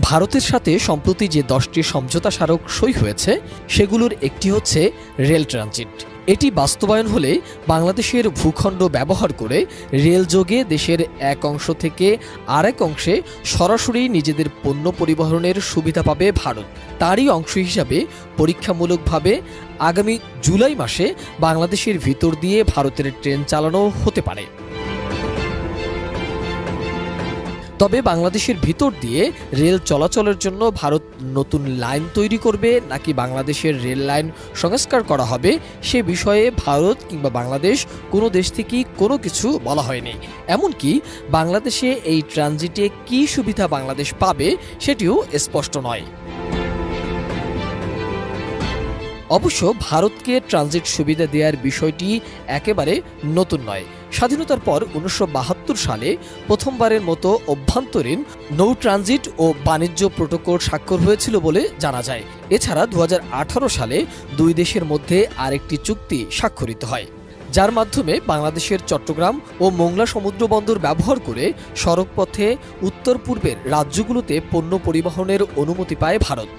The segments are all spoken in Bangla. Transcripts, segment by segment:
ভারতের সাথে সম্প্রতি যে 10টি সমঝোতা স্মারক সই হয়েছে সেগুলোর একটি হচ্ছে রেল ট্রানজিট। এটি বাস্তবায়ন হলে বাংলাদেশের ভূখণ্ড ব্যবহার করে রেলযোগে দেশের এক অংশ থেকে আরেক অংশে সরাসরি নিজেদের পণ্য পরিবহনের সুবিধা পাবে ভারত। তারই অংশ হিসাবে পরীক্ষামূলকভাবে আগামী জুলাই মাসে বাংলাদেশের ভিতর দিয়ে ভারতের ট্রেন চালানো হতে পারে। তবে বাংলাদেশের ভিতর দিয়ে রেল চলাচলের জন্য ভারত নতুন লাইন তৈরি করবে নাকি বাংলাদেশের রেল লাইন সংস্কার করা হবে সে বিষয়ে ভারত কিংবা বাংলাদেশ কোনো দেশ থেকেই কোনো কিছু বলা হয়নি। এমনকি বাংলাদেশে এই ট্রানজিটে কী সুবিধা বাংলাদেশ পাবে সেটিও স্পষ্ট নয়। অবশ্য ভারতকে ট্রানজিট সুবিধা দেওয়ার বিষয়টি একেবারে নতুন নয়। স্বাধীনতার পর 1972 সালে প্রথমবারের মতো অভ্যন্তরীণ নৌ ট্রানজিট ও বাণিজ্য প্রটোকল স্বাক্ষর হয়েছিল বলে জানা যায়। এছাড়া 2018 সালে দুই দেশের মধ্যে আরেকটি চুক্তি স্বাক্ষরিত হয়, যার মাধ্যমে বাংলাদেশের চট্টগ্রাম ও মোংলা সমুদ্রবন্দর ব্যবহার করে সড়কপথে উত্তর পূর্বের রাজ্যগুলোতে পণ্য পরিবহনের অনুমতি পায় ভারত।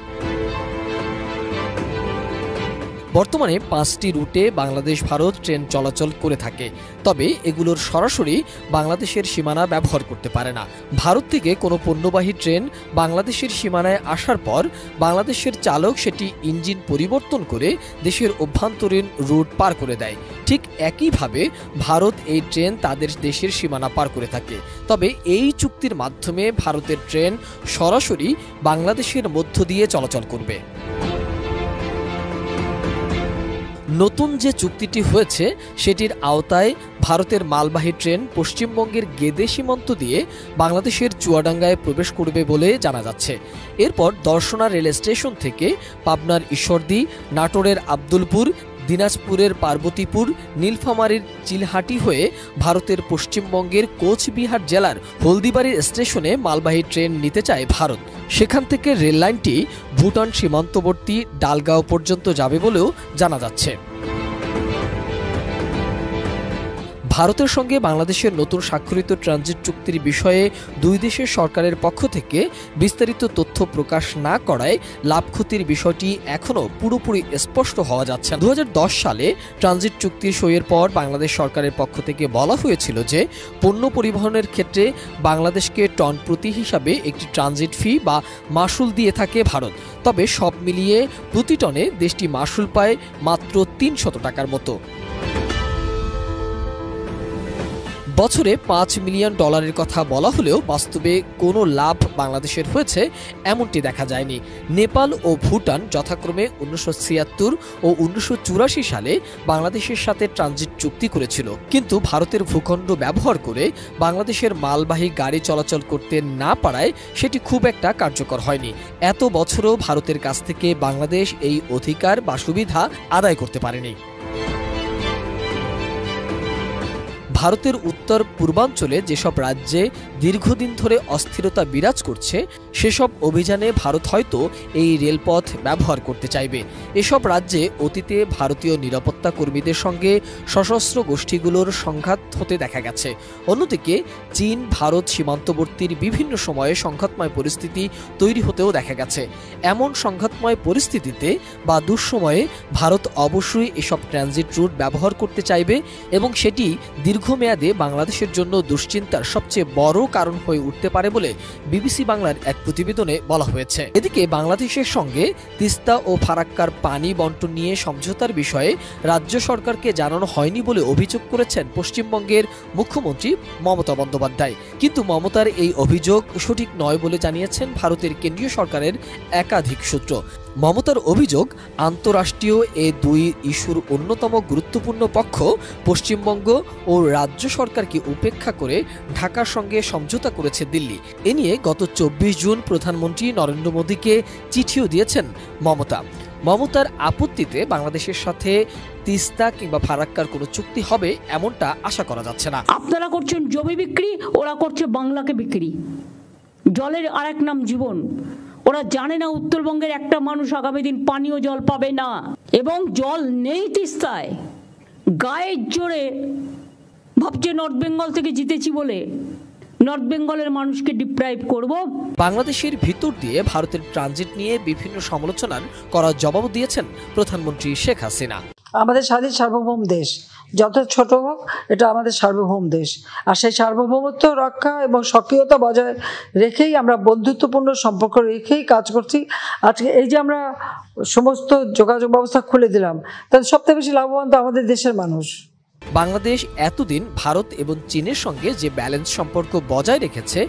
বর্তমানে 5টি রুটে বাংলাদেশ ভারত ট্রেন চলাচল করে থাকে, তবে এগুলোর সরাসরি বাংলাদেশের সীমানা ব্যবহার করতে পারে না। ভারত থেকে কোনো পণ্যবাহী ট্রেন বাংলাদেশের সীমানায় আসার পর বাংলাদেশের চালক সেটি ইঞ্জিন পরিবর্তন করে দেশের অভ্যন্তরীণ রুট পার করে দেয়। ঠিক একইভাবে ভারত এই ট্রেন তাদের দেশের সীমানা পার করে থাকে। তবে এই চুক্তির মাধ্যমে ভারতের ট্রেন সরাসরি বাংলাদেশের মধ্য দিয়ে চলাচল করবে। নতুন যে চুক্তিটি হয়েছে সেটির আওতায় ভারতের মালবাহী ট্রেন পশ্চিমবঙ্গের গেদে সীমান্ত দিয়ে বাংলাদেশের চুয়াডাঙ্গায় প্রবেশ করবে বলে জানা যাচ্ছে। এরপর দর্শনা রেল স্টেশন থেকে পাবনার ঈশ্বরদী, নাটোরের আব্দুলপুর, দিনাজপুরের পার্বতীপুর, নীলফামারীর চিলহাটি হয়ে ভারতের পশ্চিমবঙ্গের কোচবিহার জেলার হলদিবাড়ির স্টেশনে মালবাহী ট্রেন নিতে চায় ভারত। সেখান থেকে রেল লাইনটি ভুটান সীমান্তবর্তী ডালগাঁও পর্যন্ত যাবে বলেও জানা যাচ্ছে। ভারতের সঙ্গে বাংলাদেশের নতুন স্বাক্ষরিত ট্রানজিট চুক্তির বিষয়ে দুই দেশের সরকারের পক্ষ থেকে বিস্তারিত তথ্য প্রকাশ না করায় লাভ ক্ষতির বিষয়টি এখনও পুরোপুরি স্পষ্ট হওয়া যাচ্ছে না। 2010 সালে ট্রানজিট চুক্তির সইয়ের পর বাংলাদেশ সরকারের পক্ষ থেকে বলা হয়েছিল যে পণ্য পরিবহনের ক্ষেত্রে বাংলাদেশকে টন প্রতি হিসাবে একটি ট্রানজিট ফি বা মাশুল দিয়ে থাকে ভারত। তবে সব মিলিয়ে প্রতি টনে দেশটি মাশুল পায় মাত্র 300 টাকার মতো। বছরে $5 মিলিয়ন কথা বলা হলেও বাস্তবে কোনো লাভ বাংলাদেশের হয়েছে এমনটি দেখা যায়নি। নেপাল ও ভুটান যথাক্রমে 1976 ও 1984 সালে বাংলাদেশের সাথে ট্রানজিট চুক্তি করেছিল, কিন্তু ভারতের ভূখণ্ড ব্যবহার করে বাংলাদেশের মালবাহী গাড়ি চলাচল করতে না পারায় সেটি খুব একটা কার্যকর হয়নি। এত বছরও ভারতের কাছ থেকে বাংলাদেশ এই অধিকার বা সুবিধা আদায় করতে পারেনি। ভারতের উত্তর পূর্বাঞ্চলে যেসব রাজ্যে দীর্ঘদিন ধরে অস্থিরতা বিরাজ করছে সেসব অভিযানে ভারত হয়তো এই রেলপথ ব্যবহার করতে চাইবে। এসব রাজ্যে অতীতে ভারতীয় নিরাপত্তা কর্মীদের সঙ্গে সশস্ত্র গোষ্ঠীগুলোর সংঘাত হতে দেখা গেছে। অন্যদিকে চীন ভারত সীমান্তবর্তীর বিভিন্ন সময়ে সংঘাতময় পরিস্থিতি তৈরি হতেও দেখা গেছে। এমন সংঘাতময় পরিস্থিতিতে বা দুঃসময়ে ভারত অবশ্যই এসব ট্রানজিট রুট ব্যবহার করতে চাইবে এবং সেটি দীর্ঘমেয়াদে বাংলাদেশের জন্য দুশ্চিন্তার সবচেয়ে বড় কারণ হয়ে উঠতে পারে বলে বিবিসি বাংলার এক প্রতিবেদনে বলা হয়েছে। এদিকে বাংলাদেশের সঙ্গে তিস্তা ও ফারাক্কার পানি বন্টন নিয়ে সমঝোতার বিষয়ে রাজ্য সরকারকে জানানো হয়নি বলে অভিযোগ করেছেন পশ্চিমবঙ্গের মুখ্যমন্ত্রী মমতা বন্দ্যোপাধ্যায়। কিন্তু মমতার এই অভিযোগ সঠিক নয় বলে জানিয়েছেন ভারতের কেন্দ্রীয় সরকারের একাধিক সূত্র। মমতার অভিযোগ, আন্তঃরাষ্ট্রীয় এ দুই ইস্যুর অন্যতম গুরুত্বপূর্ণ পক্ষ পশ্চিমবঙ্গ ও রাজ্য সরকারকে উপেক্ষা করে ঢাকার সঙ্গে সমঝোতা করেছে দিল্লি। এ নিয়ে গত 24 জুন প্রধানমন্ত্রী নরেন্দ্র মোদীকে চিঠিও দিয়েছেন মমতা। মমতার আপত্তিতে বাংলাদেশের সাথে তিস্তা কিংবা ফারাক্কার কোনো চুক্তি হবে এমনটা আশা করা যাচ্ছে না। আপনারা করছেন জমি বিক্রি, ওরা করছে বাংলাকে বিক্রি। জলের আরেক নাম জীবন। ওরা জানে না উত্তরবঙ্গের একটা মানুষ আগামী দিন পানীয় জল পাবে না, এবং জল নেই তিস্তায়। গায়ের জোরে ভাবছে নর্থ বেঙ্গল থেকে জিতেছি বলে নর্থ বেঙ্গলের মানুষকে ডিপ্রাইভ করব। বাংলাদেশের ভিতর দিয়ে ভারতের ট্রানজিট নিয়ে বিভিন্ন সমালোচনার করা জবাব দিয়েছেন প্রধানমন্ত্রী শেখ হাসিনা। আমাদের স্বাধীন সার্বভৌম দেশ, যত ছোট হোক এটা আমাদের সার্বভৌম দেশ, আর সেই সার্বভৌমত্ব রক্ষা এবং সক্রিয়তা বজায় রেখেই আমরা বন্ধুত্বপূর্ণ সম্পর্ক রেখেই কাজ করছি। আজকে এই যে আমরা সমস্ত যোগাযোগ ব্যবস্থা খুলে দিলাম, তাতে সবথেকে বেশি লাভবান তো আমাদের দেশের মানুষ। বাংলাদেশ এতদিন ভারত এবং চীনের সঙ্গে যে ব্যালেন্স সম্পর্ক বজায় রেখেছে,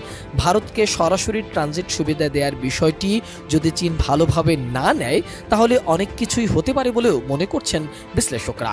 ভারতকে সরাসরি ট্রানজিট সুবিধা দেওয়ার বিষয়টি যদি চীন ভালোভাবে না নেয়, তাহলে অনেক কিছুই হতে পারে বলেও মনে করছেন বিশ্লেষকরা।